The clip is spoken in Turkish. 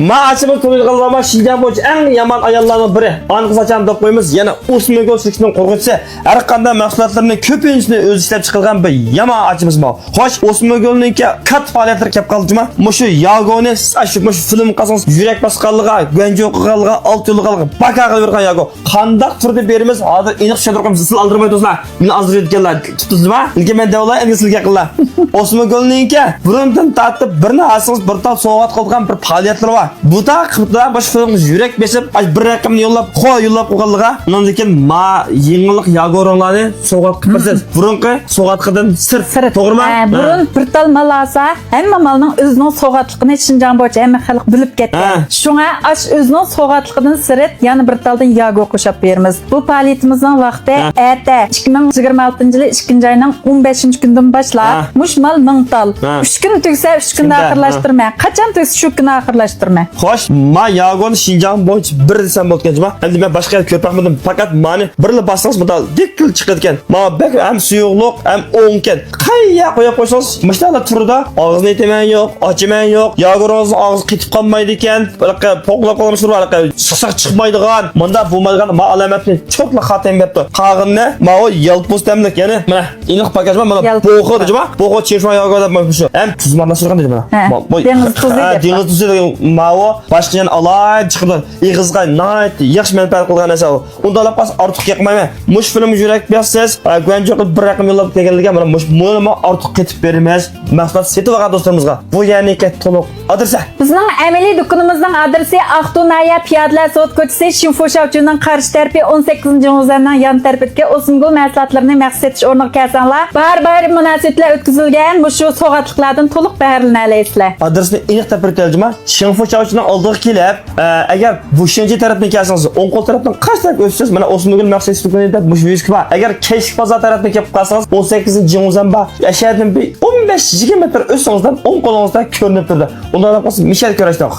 Ma açımız to'g'rilama Şinjan bo'yicha eng yomon ayollarning biri. Aniq sacham deb qo'yamiz. Yana O'smagul shirkatining qo'rg'uvchisi har qanday mahsulotlarning ko'pinchini o'zi ishlab chiqargan bir yomon achimiz bor. Xo'sh, O'smagulningki kat faoliyatlar kelib qoldimi? Mushu Yagoni shu film qasangiz yurak bosqanligiga, Gwanjo qilganligiga, alt yo'liga baka qilib yurgan Yago. Qandaq turdi berimiz, hozir aniq tushuntirib siz aldirmaydirsizlar. Meni azdirayotganlar tutdingizmi? Ilki men davlat endi sizga qillar. O'smagulningki burundan tatib birni alsangiz bir tal sovg'at qilgan bir faoliyatlar bor. Bu da qiliblar bosh filmimiz yurak besib, bir raqamni yo'llab qo'yganligiga, undan keyin ma yengillik Yagoronlarni sovg'at qilibsiz. Burunqi sovg'atqidan sir. To'g'rimi? Burun bir tal malasa, hamma malning o'zining sovg'atligini Şinjan bo'yicha hamma xalq bilib ketgan. Shunga ash o'zining sovg'atligidan sirt yana bir taldan Yago qo'shib beramiz. Bu faoliyatimizning vaqti erta 2026-yil 2-oyning 15-kundan boshlab mushmal 1000 tal. 3 kun tugsa 3 kunda oxirlashtirma. Qachon tugsa shu kuni oxirlashtirma. Xo'sh, ma Yagoni Şinjan bo'yicha bir desam bo'lganmi? Endi men boshqa ko'rpaqmadim. Faqat mani birli bassangiz bunday dikil chiqadi ekan. Ma bak ham suyuqliq, ham o'ngkan. Qayya qo'yib qo'ysangiz, mashtalar turida og'izni etaman yo'q, ochiman yo'q. Yagorongiz og'iz qitib qolmaydi ekan. Bunaqa poqlab qolamiz, bunaqa shiq chiqmaydigan. Bunda bo'lmagan ma alomatni cho'tla xatam berdi. Qag'inni ma o yalpus demlik, ya'ni mana iniq pakajma mana bo'g'i dejma. Bo'g'i chirshma Yagoda shu. Ham tuzmanlashtirgan dejma. Dengiz tuzi deb. Dengiz tuzi ma o boshqa alay chiqdi. Ig'izga nayt yaxshi manfaat qilgan narsa u. Unda lapas ortiq yiqmayman. Mush film yurak bersiz, Gwanjo qilib bir raqam yo'llab kelganligiga mana mush mo'lma ortiq ketib beramiz. Mahsulot setib olgan do'stlarimizga. Bu ya'ni to'liq adresi. Bizning amaliy do'konimizning adresi Aqto'naya Piyodalar Sot ko'chasi Shimfoshavchining qarshi tarafi 18-o'zandan yan tarafga O'smagul mahsulotlarini maqsad etish o'rniga kelsanlar, bar munosabatlar o'tkazilgan bu shu sog'atliqlardan to'liq bahramlanaysizlar. Adresni aniq topirtirjima. Shimfoshavchining oldiga kelib, agar bu shinji tarafdan kelsangiz, o'ng qo'l tarafdan qachon o'tsangiz, mana O'smagul mahsulot do'konida bu yuz bor. Agar Keshik bozor tarafdan kelib qolsangiz, 18-o'zan bor. Yashaydan 15-20 metr o'tsangizdan o'ng qo'lingizda ko'rinib turdi. Undan qolsa Mishel ko'rashdoq.